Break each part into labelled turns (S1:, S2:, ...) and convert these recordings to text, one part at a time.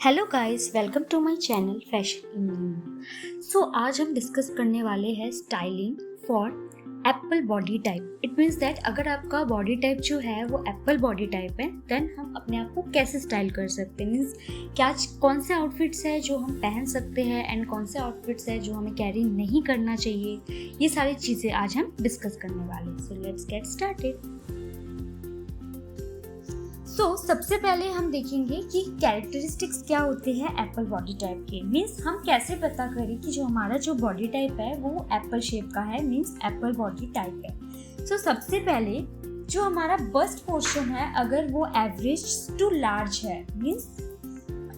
S1: Hello guys, welcome to my channel fashion engineer. So आज हम discuss करने वाले हैं styling for apple body type. It means that अगर आपका बॉडी टाइप जो है वो एप्पल बॉडी टाइप है, देन हम अपने आप को कैसे स्टाइल कर सकते हैं। मीन्स क्या कौन से आउटफिट्स है जो हम पहन सकते हैं एंड कौन से आउटफिट्स है जो हमें कैरी नहीं करना चाहिए, ये सारी चीज़ें आज हम डिस्कस करने वाले हैं। So let's get started. सबसे पहले हम देखेंगे कि कैरेक्टरिस्टिक्स क्या होते हैं एप्पल बॉडी टाइप के। मीन्स हम कैसे पता करें कि जो हमारा जो बॉडी टाइप है वो एप्पल शेप का है, मीन्स एप्पल बॉडी टाइप है। सबसे पहले जो हमारा बस्ट पोर्शन है, अगर वो एवरेज टू लार्ज है, मीन्स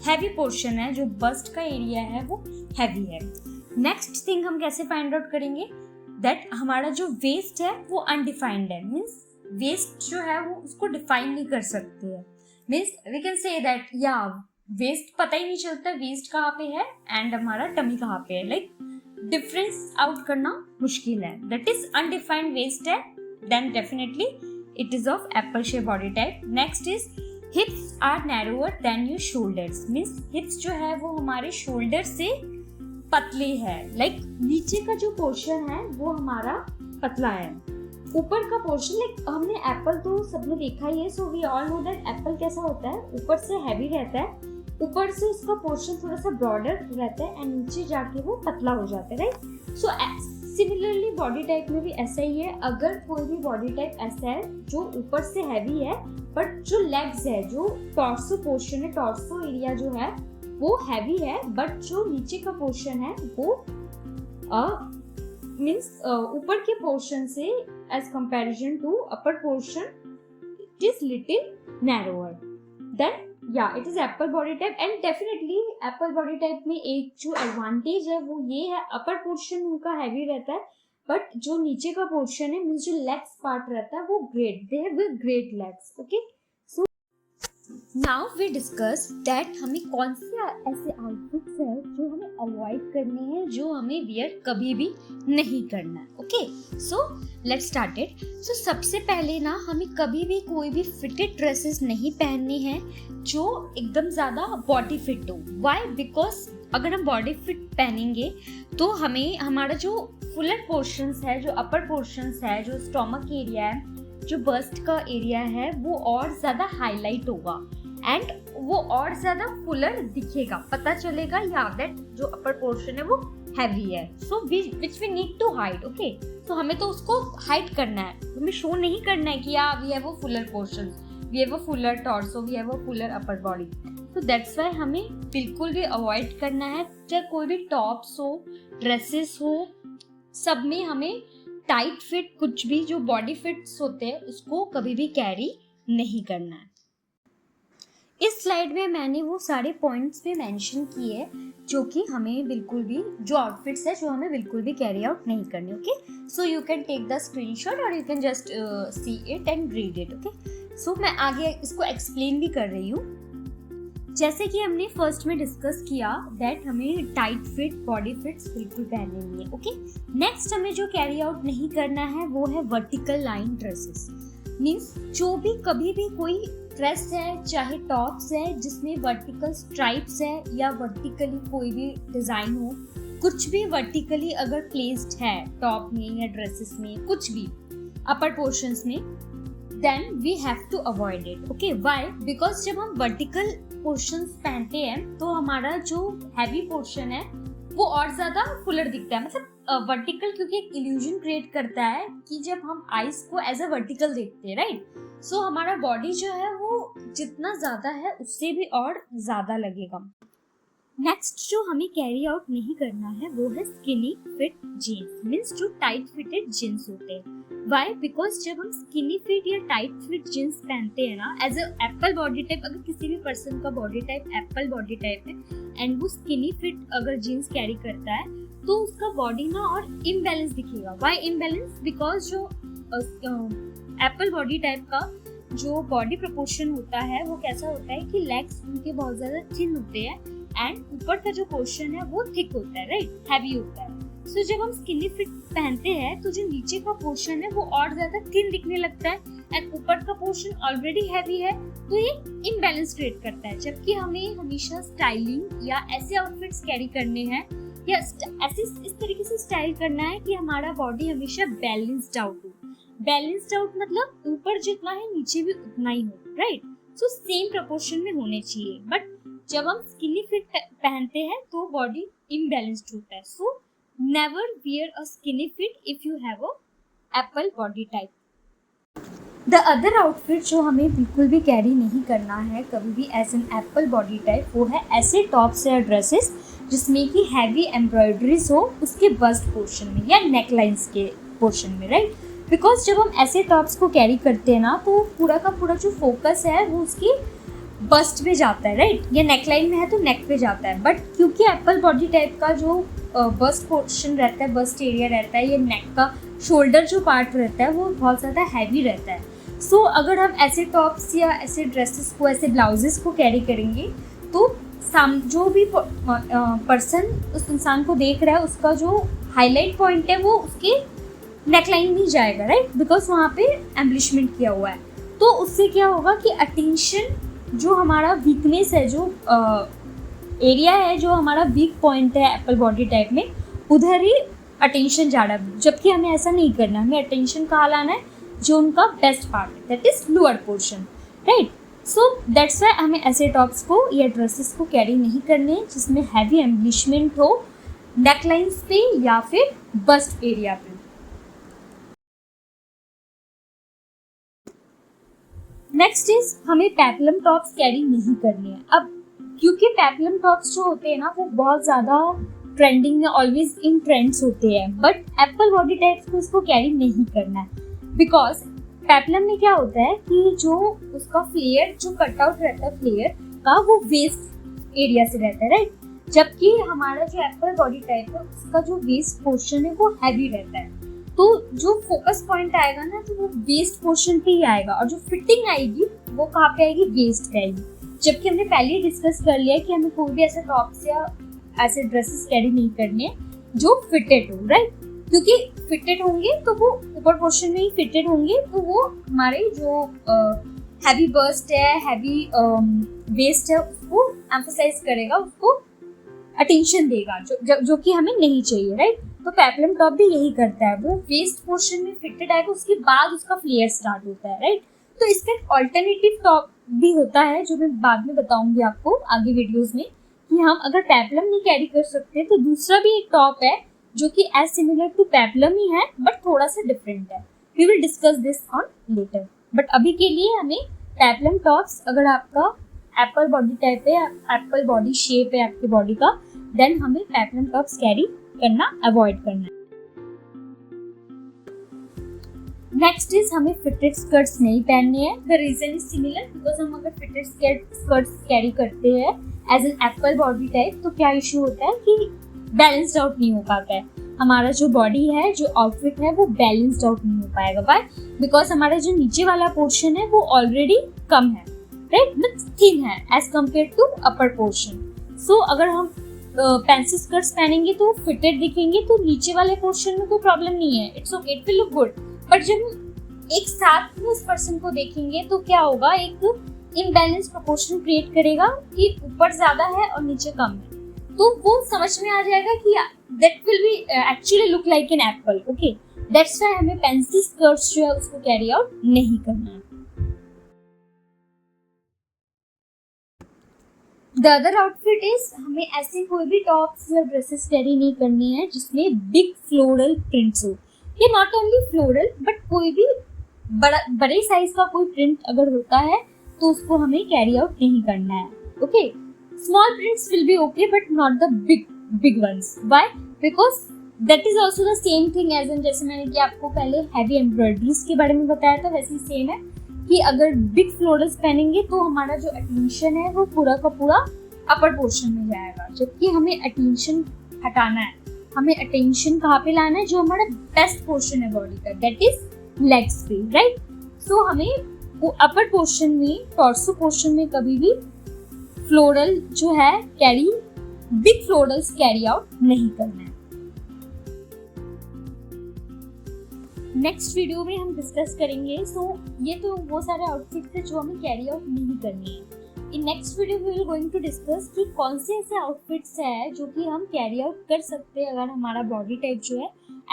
S1: हैवी पोर्शन है, जो बस्ट का एरिया है वो हैवी है। नेक्स्ट थिंग हम कैसे फाइंड आउट करेंगे दैट हमारा जो वेस्ट है वो अनडिफाइंड है। मीन्स वेस्ट जो है वो उसको डिफाइन नहीं कर सकते हैं। Means we can say that या वेस्ट पता ही नहीं चलता वेस्ट कहाँ पे है एंड हमारा टमी कहाँ पे है। लाइक डिफरेंस आउट करना मुश्किल है। दैट इज अनडिफाइंड वेस्ट है, then definitely it is of apple shape body type. Next is hips are narrower than your shoulders. Means hips जो है वो हमारे शोल्डर से पतले है। लाइक नीचे का जो पोर्शन है वो हमारा पतला है, ऊपर का पोर्शन लाइक हमने एप्पल तो सबने देखा ही है। So we all know that apple कैसा होता है, ऊपर से हैवी रहता है, ऊपर से उसका पोर्शन थोड़ा सा ब्रॉडर रहता है एंड नीचे जाके वो पतला हो जाता है, right. So similarly body type में भी ऐसा ही है। अगर कोई भी बॉडी टाइप ऐसा है जो ऊपर से हैवी है बट जो लेग्स है, जो टॉर्सो पोर्शन है, टॉर्सो एरिया जो है वो हैवी है, बट जो नीचे का पोर्शन है वो मीन्स ऊपर के पोर्शन से as comparison to upper portion it is little narrower, then yeah it is apple body type। and definitely apple body type में एक जो advantage है वो ये है, upper portion उनका heavy रहता है but जो नीचे का portion है मीन्स जो legs part रहता है वो great, they have great legs। okay, so now we discuss that हमें कौन से ऐसे आउटफिट्स है जो हमें अवॉइड करने हैं, जो हमें वियर कभी भी नहीं करना है। Okay, so let's start it. सबसे पहले ना हमें कभी भी कोई भी फिटेड ड्रेसेस नहीं पहननी है जो एकदम ज़्यादा बॉडी फिट हो। वाई? बिकॉज अगर हम बॉडी फिट पहनेंगे तो हमें हमारा जो फुलर पोर्शंस है, जो अपर पोर्शंस है, जो स्टोमक एरिया है, जो बस्ट का एरिया है वो और ज़्यादा हाईलाइट होगा एंड वो और ज़्यादा फुलर दिखेगा। पता चलेगा या दैट जो अपर पोर्शन है वो हैवी है, so which we need to hide. Okay, तो हमें तो उसको हाइड करना है, हमें शो नहीं करना है कि या we have a fuller portion, we have a fuller torso, we have a fuller upper body. तो दैट्स वाई हमें बिल्कुल भी अवॉइड करना है, चाहे कोई भी टॉप्स हो, ड्रेसेस हो, सब में हमें टाइट फिट कुछ भी जो बॉडी फिट्स होते हैं उसको कभी भी कैरी नहीं करना है। इस स्लाइड में मैंने वो सारे पॉइंट्स भी मेंशन किए जो कि हमें बिल्कुल भी, जो आउटफिट्स है जो हमें बिल्कुल भी कैरी आउट नहीं करने। Okay, so you can take the screenshot और you can just see it and read it. Okay, so मैं आगे इसको एक्सप्लेन भी कर रही हूँ। जैसे कि हमने फर्स्ट में डिस्कस किया दैट हमें टाइट फिट बॉडी फिट्स बिल्कुल पहनने नहीं है। ओके, नेक्स्ट हमें जो कैरी आउट नहीं करना है वो है वर्टिकल लाइन ड्रेसेस। मीन्स जो भी कभी भी कोई ड्रेस है, चाहे टॉप्स है जिसमें वर्टिकल स्ट्राइप्स है या वर्टिकली कोई भी डिजाइन हो, कुछ भी वर्टिकली अगर प्लेस्ड है टॉप में या ड्रेसेस में, कुछ भी अपर पोर्शंस में, then we have to avoid it। okay, why? because जब हम vertical portions पहनते हैं तो हमारा जो heavy portion है वो और ज्यादा फुलर दिखता है। मतलब vertical क्योंकि एक illusion create करता है कि जब हम eyes को as a vertical देखते हैं, right? so हमारा body जो है वो जितना ज्यादा है उससे भी और ज्यादा लगेगा। नेक्स्ट जो हमें कैरी आउट नहीं करना है वो है स्किनी फिट जीन्स। मीन्स जो टाइट फिटेड जीन्स होते हैं। वाई? बिकॉज जब हम स्किनी फिट या टाइट फिट जीन्स पहनते हैं ना, as a apple body type, अगर किसी भी पर्सन का body type apple body type है एंड वो स्किनी फिट अगर जीन्स कैरी करता है तो उसका बॉडी ना और इम्बैलेंस दिखेगा। Why imbalance? बिकॉज जो एप्पल बॉडी टाइप का जो बॉडी प्रपोर्शन होता है वो कैसा होता है कि लेग्स उनके बहुत ज्यादा थिन होते हैं एंड ऊपर का जो पोर्शन है वो थिक होता है, राइट, हैवी होता है। सो जब हम स्किनी फिट पहनते हैं तो जो नीचे का पोर्शन है वो और ज्यादा थिन दिखने लगता है ऊपर का पोर्शन ऑलरेडी हैवी है तो ये इम्बैलेंस क्रिएट करता है। जबकि हमें हमेशा स्टाइलिंग या ऐसे आउटफिट्स कैरी करने हैं या ऐसे इस तरीके से स्टाइल करना है कि हमारा बॉडी हमेशा बैलेंस्ड आउट हो। बैलेंस्ड आउट मतलब ऊपर जितना है नीचे भी उतना ही हो, राइट। सो सेम प्रोपोर्शन में होने चाहिए। बट जब हम स्किनी फिट पहनते हैं तो बॉडी इम्बैलेंस्ड होता है। So never wear a skinny fit if you have a apple body type. The other outfit जो हमें बिल्कुल भी कैरी नहीं करना है कभी भी as an apple body type, वो है ऐसे टॉप्स या ड्रेसेस जिसमें कि हैवी एम्ब्रॉयडरीज हो उसके बस्ट पोर्शन में या नेकलाइंस के पोर्शन में, राइट। बिकॉज जब हम ऐसे टॉप्स को कैरी करते हैं ना तो पूरा का पूरा जो फोकस है वो उसकी बस्ट पे जाता है, राइट। या नेकलाइन में है तो नेक पे जाता है। बट क्योंकि एप्पल बॉडी टाइप का जो बस्ट पोर्शन रहता है, बस्ट एरिया रहता है, ये नेक का शोल्डर जो पार्ट रहता है वो बहुत ज़्यादा हैवी रहता है। सो अगर हम ऐसे टॉप्स या ऐसे ड्रेसेस को, ऐसे ब्लाउजेस को कैरी करेंगे तो जो भी पर्सन उस इंसान को देख रहा है उसका जो हाईलाइट पॉइंट है वो उसके नेकलाइन में जाएगा, राइट। बिकॉज वहाँ पे एम्बलिशमेंट किया हुआ है। तो उससे क्या होगा कि अटेंशन जो हमारा वीकनेस है, जो एरिया है, जो हमारा वीक पॉइंट है एप्पल बॉडी टाइप में, उधर ही अटेंशन जा रहा है। जबकि हमें ऐसा नहीं करना, हमें अटेंशन कहाँ लाना है, जो उनका बेस्ट पार्ट है, that is lower portion, right. So that's why हमें ऐसे टॉप्स को या ड्रेसेस को कैरी नहीं करने जिसमें हैवी एम्बलिशमेंट हो नेकलाइंस पे या फिर बस्ट एरिया पे। नेक्स्ट इज हमें पेप्लम टॉप्स कैरी नहीं करने हैं। अब क्योंकि पेप्लम टॉप्स जो होते हैं ना वो बहुत ज़्यादा ट्रेंडिंग में, ऑलवेज इन ट्रेंड्स होते हैं। बट एप्पल बॉडी टाइप्स को इसको कैरी नहीं करना है। बिकॉज पेप्लम में क्या होता है कि जो उसका फ्लेयर, जो कटआउट रहता है फ्लेयर का, वो वेस्ट एरिया से रहता है, राइट। जबकि हमारा जो एप्पल बॉडी टाइप है उसका जो वेस्ट पोर्शन है वो हैवी रहता है। तो जो फोकस पॉइंट आएगा ना तो वो वेस्ट पोर्शन पे ही आएगा और जो फिटिंग आएगी वो कहाँ पे आएगी, वेस्ट पे आएगी। जबकि हमने पहले ही डिस्कस कर लिया कि हमें कोई भी ऐसे टॉप्स या ऐसे ड्रेसेस कैरी नहीं करने जो फिटेड हो, राइट। क्योंकि फिटेड होंगे तो वो ऊपर पोर्शन में ही फिटेड होंगे तो वो हमारे जो हैवी बस्ट है, हैवी वेस्ट है, उसको एम्फसाइज करेगा, उसको अटेंशन देगा, जो कि हमें नहीं चाहिए, राइट। तो पेप्लम टॉप भी यही करता है, वो वेस्ट पोर्शन में फिटेड आएगा, उसके बाद उसका फ्लेयर स्टार्ट होता है, राइट। तो इसका एक ऑल्टरनेटिव टॉप भी होता है जो मैं बाद में बताऊंगी आपको आगे वीडियोस में, कि हम अगर पेप्लम नहीं कैरी कर सकते तो दूसरा भी एक टॉप है जो कि एज सिमिलर टू पेप्लम ही है बट थोड़ा सा डिफरेंट है। We will discuss this on later. But अभी के लिए हमें पेप्लम टॉप्स, अगर आपका एप्पल बॉडी टाइप है, एप्पल बॉडी शेप है आपकी बॉडी का, देन हमें पेप्लम टॉप्स कैरी करना अवॉइड करना है। नेक्स्ट इज हमें फिटेड स्कर्ट्स नहीं पहनने हैं। The reason is similar, because हम अगर फिटेड स्कर्ट्स कैरी करते हैं as an apple body type तो क्या इशू होता है कि बैलेंस्ड आउट नहीं हो पाता है। हमारा जो बॉडी है, जो आउटफिट है, वो बैलेंस्ड आउट नहीं हो पाएगा। व्हाई? बिकॉज हमारा जो नीचे वाला पोर्शन है वो ऑलरेडी कम है, राइट, मींस थिन है as compared to upper portion. So अगर हम पेंसिल स्कर्ट्स पहनेंगे तो फिटेड दिखेंगे तो नीचे वाले पोर्शन में कोई प्रॉब्लम नहीं है, it's okay, it will look good. But जब हम एक साथ में उस पर्सन को देखेंगे तो क्या होगा, एक इम्बैलेंस प्रोपोर्शन क्रिएट करेगा कि ऊपर ज्यादा है और नीचे कम है। तो वो समझ में आ जाएगा कि that will be actually look like an apple, okay. That's why हमें पेंसिल स्कर्ट्स जो है उसको कैरी आउट नहीं करना है। द अदर आउटफिट इज हमें ऐसे कोई भी टॉप्स या ड्रेसेस कैरी नहीं करनी है जिसमें बिग फ्लोरल प्रिंट्स हो। ये नॉट ओनली फ्लोरल बट कोई भी बड़े साइज का कोई प्रिंट अगर होता है तो उसको हमें कैरी आउट नहीं करना है, okay. Small prints will be okay but not the big ones. Why? Because that is also the same thing as in, जैसे मैंने कि आपको पहले हैवी एम्ब्रॉयडरीज के बारे में बताया था, वैसे ही सेम है कि अगर बिग फ्लोरल्स पहनेंगे तो हमारा जो अटेंशन है वो पूरा का पूरा अपर पोर्शन में जाएगा। जबकि हमें अटेंशन हटाना है, हमें अटेंशन कहाँ पे लाना है, जो हमारा बेस्ट पोर्शन है बॉडी का, दैट इज लेग्स पे, राइट। सो हमें वो अपर पोर्शन में, टॉर्सो पोर्शन में कभी भी फ्लोरल जो है carry, big florals carry out नहीं करना है। नेक्स्ट वीडियो में हम डिस्कस करेंगे। सो ये तो वो सारे आउटफिट्स है जो हमें कैरी आउट नहीं करनी है। In next video we will going to discuss कि कौन से ऐसे आउटफिट्स है जो कि हम कैरी आउट कर सकते हैं अगर हमारा बॉडी टाइप जो है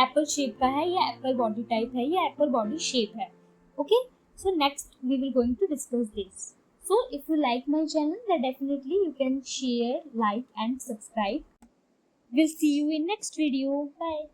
S1: एप्पल शेप का है या एप्पल बॉडी टाइप है या एप्पल बॉडी शेप है। Okay, so next we will going to discuss this. So if you like my channel, then definitely you can share, like and subscribe. We'll see you in next video. Bye.